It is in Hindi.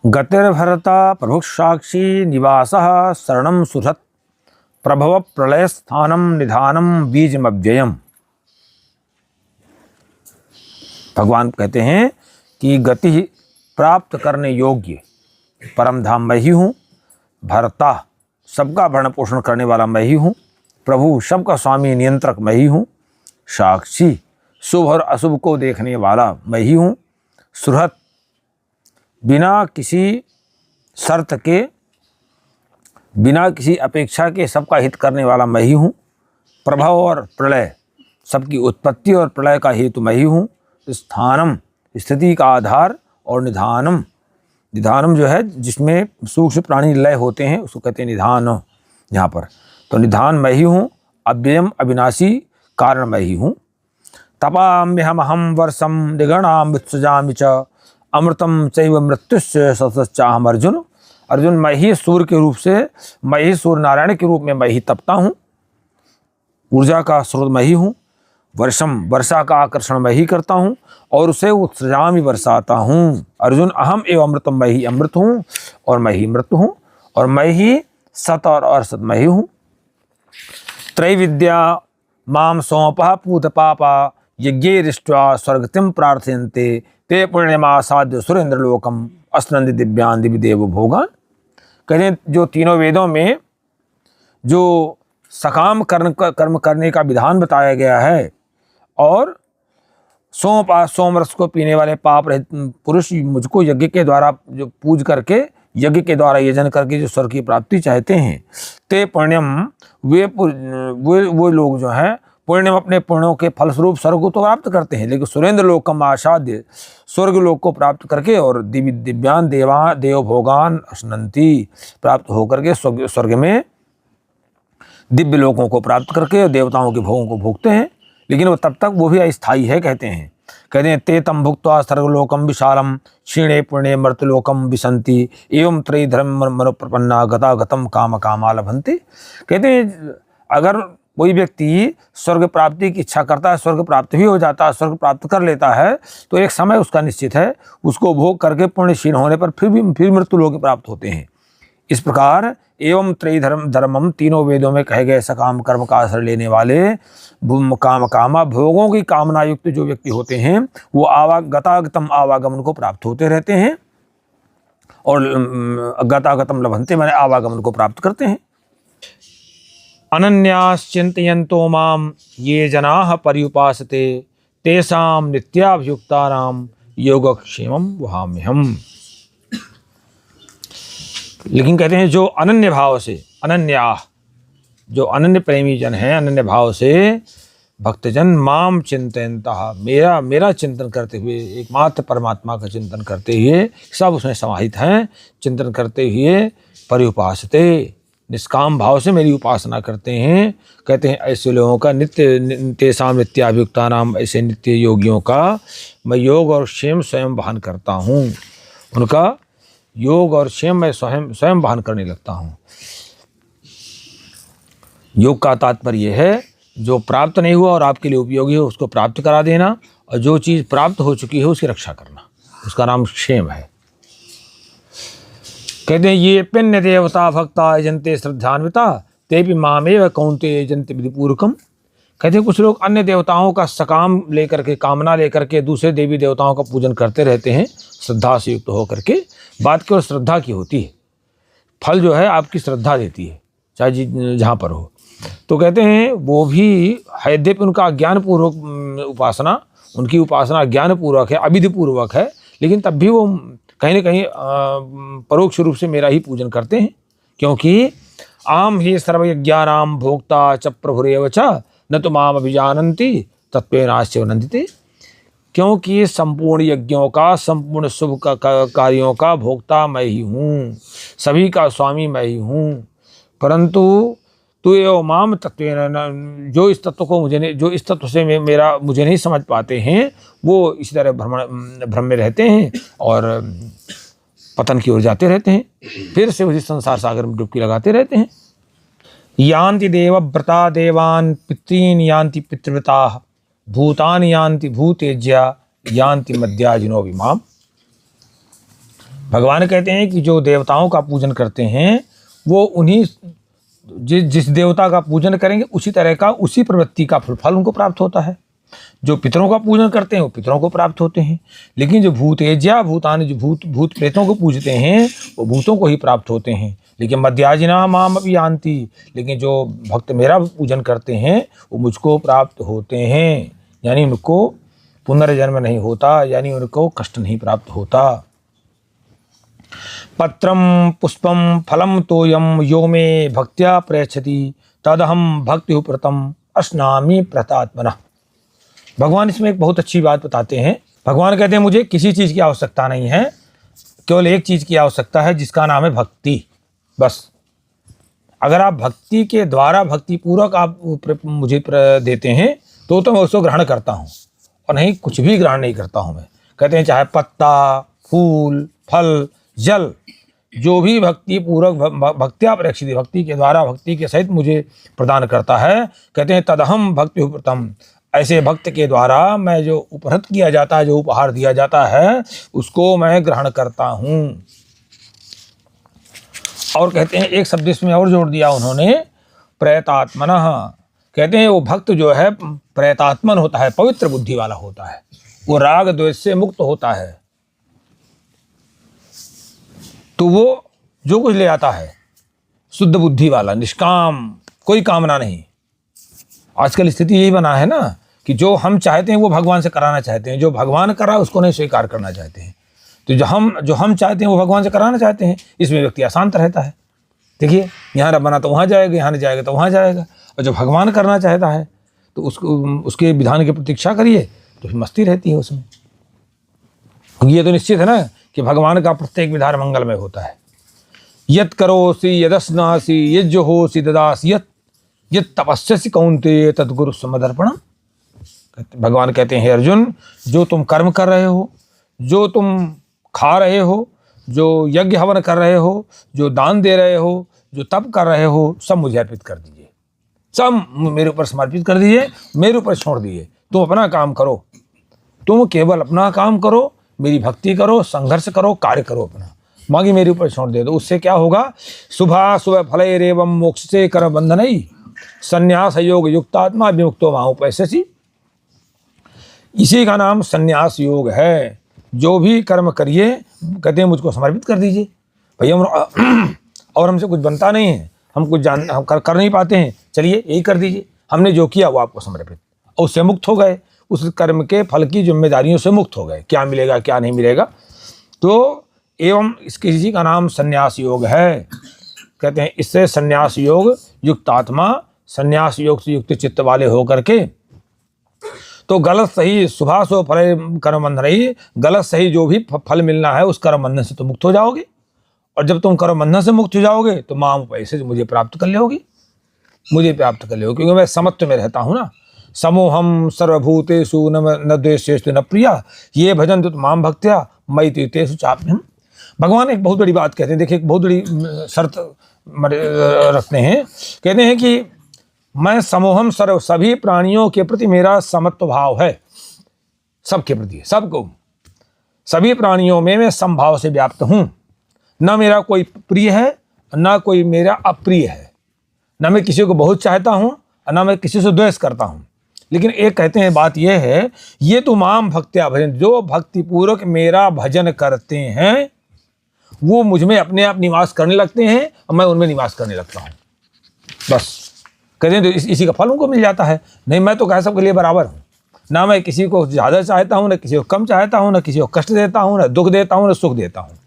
गतिर्भरता प्रभुसाक्षी निवासः शरणं सुहृत् प्रभव प्रलय स्थानम निधानम बीजमव्ययम। भगवान कहते हैं कि गति प्राप्त करने योग्य परम धाम मैं ही हूँ, भरता सबका भरण पोषण करने वाला मैं ही हूँ, प्रभु सबका स्वामी नियंत्रक मैं ही हूँ, साक्षी शुभ और अशुभ को देखने वाला मैं ही हूँ, सुहृत बिना किसी शर्त के बिना किसी अपेक्षा के सबका हित करने वाला मैं ही हूँ, प्रभव और प्रलय सबकी उत्पत्ति और प्रलय का हेतु मैं ही हूँ, स्थानम स्थिति का आधार और निधानम निधानम जो है जिसमें सूक्ष्म प्राणी लय होते हैं उसको कहते हैं निधान। यहाँ पर तो निधान मैं ही हूँ, अव्ययम अविनाशी कारण मैं ही हूँ। तपाम्यहमहं वर्षम निगणाम वित्सजामि च अमृतम चैव मृत्युश्च सतश्चाहम अर्जुन। अर्जुन मैं ही सूर्य के रूप से, मैं ही सूर्य नारायण के रूप में मैं ही तपता हूँ, ऊर्जा का स्रोत मैं ही हूँ, वर्षम वर्षा का आकर्षण मैं ही करता हूँ और उसे उत्सजामि बरसाता हूँ। अर्जुन अहम एवं अमृतम मैं ही अमृत हूँ और मैं ही मृत्यु हूँ और मैं ही सत और असत मैं ही हूँ। त्रैविद्या माम सोमपः पूत पापा यज्ञैरिष्ट्वा स्वर्गतिम प्रार्थयन्ते ते पुण्यमासाद्य सुरेंद्रलोकम अस्नंदि दिव्यान दिव्य देव भोगान। कहते हैं जो तीनों वेदों में जो सकाम कर्म करने का विधान बताया गया है और सोम रस को पीने वाले पाप रहित पुरुष मुझको यज्ञ के द्वारा जो पूज करके यज्ञ के द्वारा यजन करके जो स्वर्ग की प्राप्ति चाहते हैं, ते पुण्यम वो लोग जो हैं पुण्यम अपने पुण्यों के फलस्वरूप स्वर्ग को तो प्राप्त करते हैं, लेकिन सुरेंद्र लोकम आसाद्य स्वर्ग लोक को प्राप्त करके और दिव्यान देव भोगान अश्नंती प्राप्त होकर के स्वर्ग में दिव्य लोकों को प्राप्त करके और देवताओं के भोगों को भोगते हैं, लेकिन वो तब तक वो भी अस्थायी है। कहते हैं ते तम भुक्त्वा सर्वलोकम विशालम क्षीणे पुण्य मर्तलोकम विसंति एवं त्रयी धर्म मनोप्रपन्ना गतागतम काम कामा लभन्ते। कहते हैं अगर कोई व्यक्ति स्वर्ग प्राप्ति की इच्छा करता है, स्वर्ग प्राप्त भी हो जाता है, स्वर्ग प्राप्त कर लेता है तो एक समय उसका निश्चित है, उसको भोग करके पुण्य क्षीण होने पर फिर मृत्यु लोक प्राप्त होते हैं। इस प्रकार एवं त्रयी धर्मम तीनों वेदों में कहे गए सकाम कर्म का आश्रय लेने वाले काम कामा भोगों की कामना युक्त जो व्यक्ति होते हैं वो गतागतम आवागमन को प्राप्त होते रहते हैं और गतागतम लभन्ते माने आवागमन को प्राप्त करते हैं। अनन्याश्चिन्तयन्तो माम ये जनाः पर्युपासते तेषां नित्याभियुक्तानां योगक्षेमं वहाम्यहम्। लेकिन कहते हैं जो अनन्य भाव से जो अनन्य प्रेमी जन हैं, अनन्य भाव से भक्तजन माम चिंतयन्तः मेरा चिंतन करते हुए, एकमात्र परमात्मा का चिंतन करते हुए, सब उसमें समाहित हैं, चिंतन करते हुए पर्युपासते निष्काम भाव से मेरी उपासना करते हैं। कहते हैं ऐसे लोगों का तेषां नित्याभियुक्तानाम ऐसे नित्य योगियों का मैं योग और क्षेम स्वयं वहन करता हूँ, उनका योग और क्षेम मैं स्वयं वहन करने लगता हूँ। योग का तात्पर्य है जो प्राप्त नहीं हुआ और आपके लिए उपयोगी हो उसको प्राप्त करा देना, और जो चीज़ प्राप्त हो चुकी है उसकी रक्षा करना, उसका नाम क्षेम है। कहते हैं ये पिण्य देवता भक्ता यजन्ते श्रद्धान्विता ते भी मामेव कौन्ते यजन्ते विधिपूर्वकम। कहते हैं कुछ लोग अन्य देवताओं का सकाम लेकर के, कामना लेकर के दूसरे देवी देवताओं का पूजन करते रहते हैं श्रद्धा से युक्त होकर के। बात केवल श्रद्धा की होती है, फल जो है आपकी श्रद्धा देती है, चाहे जहाँ पर हो। तो कहते हैं वो भी है यद्यपि उनका ज्ञानपूर्वक उपासना, उनकी उपासना ज्ञानपूर्वक है, अविधिपूर्वक है, लेकिन तब भी वो कहीं न कहीं परोक्ष रूप से मेरा ही पूजन करते हैं, क्योंकि आम ही सर्वयज्ञानां भोक्ता च प्रभुरेव च न तो माम अभिजानन्ति तत्त्वेनाश्च वनन्दिते। क्योंकि संपूर्ण यज्ञों का, संपूर्ण शुभ कार्यों का भोक्ता मैं ही हूँ, सभी का स्वामी मैं ही हूँ, परंतु तू एवं माम तत्वेन, जो इस तत्व को जो इस तत्व से मुझे नहीं समझ पाते हैं वो इसी तरह भ्रम में रहते हैं और पतन की ओर जाते रहते हैं, फिर से उसी संसार सागर में डुबकी लगाते रहते हैं। यान्ति देवव्रता देवान् पितॄन् यान्ति पितृव्रताः भूतानि यान्ति भूतेज्या यान्ति मद्याजिनो विमाम। भगवान कहते हैं कि जो देवताओं का पूजन करते हैं वो उन्हीं जिस देवता का पूजन करेंगे उसी तरह का उसी प्रवृत्ति का फल उनको प्राप्त होता है। जो पितरों का पूजन करते हैं वो पितरों को प्राप्त होते हैं, लेकिन जो भूतेज्या भूतानि जो भूत प्रेतों को पूजते हैं वो भूतों को ही प्राप्त होते हैं। लेकिन मध्याजिना माम अपि यान्ति, लेकिन जो भक्त मेरा पूजन करते हैं वो मुझको प्राप्त होते हैं, यानी उनको पुनर्जन्म नहीं होता, यानी उनको कष्ट नहीं प्राप्त होता। पत्रम पुष्पम फलम तोयम यो मे भक्त्या प्रयच्छति तदहम भक्ति प्रतम अस्नामि प्रतात्मना। भगवान इसमें एक बहुत अच्छी बात बताते हैं। भगवान कहते हैं मुझे किसी चीज़ की आवश्यकता नहीं है, केवल एक चीज़ की आवश्यकता है जिसका नाम है भक्ति। बस अगर आप भक्ति के द्वारा भक्ति पूर्वक आप मुझे देते हैं तो मैं उसको ग्रहण करता हूँ, और नहीं कुछ भी ग्रहण नहीं करता हूँ मैं। कहते हैं चाहे पत्ता, फूल, फल, जल, जो भी भक्ति पूर्वक भक्त्या प्रेक्षित भक्ति के द्वारा भक्ति के सहित मुझे प्रदान करता है, कहते हैं तदहम भक्ति प्रतम, ऐसे भक्त के द्वारा मैं जो उपहृत किया जाता है, जो उपहार दिया जाता है उसको मैं ग्रहण करता हूँ। और कहते हैं एक शब्द इसमें और जोड़ दिया उन्होंने, प्रेतात्मनः। कहते हैं वो भक्त जो है प्रेतात्मन होता है, पवित्र बुद्धि वाला होता है, वो राग द्वेष से मुक्त होता है, तो वो जो कुछ ले आता है शुद्ध बुद्धि वाला, निष्काम, कोई कामना नहीं। आजकल स्थिति यही बना है ना कि जो हम चाहते हैं वो भगवान से कराना चाहते हैं, जो भगवान करा उसको नहीं स्वीकार करना चाहते हैं। तो जो हम चाहते हैं वो भगवान से कराना चाहते हैं, इसमें व्यक्ति अशांत रहता है। देखिए यहाँ बना तो वहाँ जाएगा, यहाँ नहीं जाएगा तो वहाँ जाएगा। और जो भगवान करना चाहता है तो उसके विधान की प्रतीक्षा करिए तो फिर मस्ती रहती है उसमें। ये तो निश्चित है ना कि भगवान का प्रत्येक विधान मंगलमय होता है। यत् करोसि यदस्नासि यज्जहोसि ददासि यत् तपस्यसि कौन्तेय तद्गुरु समदर्पणम्। भगवान कहते हैं हे अर्जुन, जो तुम कर्म कर रहे हो, जो तुम खा रहे हो, जो यज्ञ हवन कर रहे हो, जो दान दे रहे हो, जो तप कर रहे हो, सब मुझे अर्पित कर दीजिए, सब मेरे ऊपर समर्पित कर दीजिए, मेरे ऊपर छोड़ दीजिए। तुम अपना काम करो, तुम केवल अपना काम करो, मेरी भक्ति करो, संघर्ष करो, कार्य करो अपना, बाकी मेरे ऊपर छोड़ दे दो। उससे क्या होगा, शुभा शुभ फलैरेवं मोक्ष से कर बंधनई संन्यास योग युक्तात्मा विमुक्तो माहुपैस्यसि। इसी का नाम संन्यास योग है। जो भी कर्म करिए कहते हैं मुझको समर्पित कर दीजिए। भैया और हमसे कुछ बनता नहीं है, हम कुछ हम कर नहीं पाते हैं, चलिए यही कर दीजिए, हमने जो किया वो आपको समर्पित, और उससे मुक्त हो गए, उस कर्म के फल की जिम्मेदारियों से मुक्त हो गए, क्या मिलेगा क्या नहीं मिलेगा। तो एवं इसी का नाम संन्यास योग है। कहते हैं इससे संन्यास योग युक्त आत्मा, संन्यास योग से युक्त चित्त वाले होकर के तो गलत सही शुभाशुभ फल कर्म बंधन ही, गलत सही जो भी फल मिलना है उस कर्म बंधन से तो मुक्त हो जाओगे। और जब तुम कर्म बंधन से मुक्त हो जाओगे तो माम पैसे मुझे प्राप्त कर लोगी, मुझे प्राप्त कर लोगे, क्योंकि मैं समत्व में रहता हूँ ना। समोहम सर्वभूतेषु न द्वेषेषु न प्रिया ये भजन तो माम भक्त्या मयि तीर्थेषु चाप्यहम्। भगवान एक बहुत बड़ी बात कहते हैं, देखिए एक बहुत बड़ी शर्त रखते हैं। कहते हैं कि मैं समोहम सर्व, सभी प्राणियों के प्रति मेरा समत्व भाव है, सबके प्रति, सबको, सभी प्राणियों में मैं समभाव से व्याप्त हूँ। न मेरा कोई प्रिय है न कोई मेरा अप्रिय है, न मैं किसी को बहुत चाहता हूँ न मैं किसी से द्वेष करता हूँ। लेकिन एक कहते हैं बात यह है, ये तो माम भक्त्या भजन, जो भक्तिपूर्वक मेरा भजन करते हैं वो मुझ में अपने आप निवास करने लगते हैं और मैं उनमें निवास करने लगता हूँ। बस कहते हैं तो इसी का फल उनको मिल जाता है। नहीं मैं तो कह सबके लिए बराबर हूँ, ना मैं किसी को ज़्यादा चाहता हूँ, ना किसी को कम चाहता हूँ, ना किसी को कष्ट देता हूँ, ना दुख देता हूँ, ना सुख देता हूँ।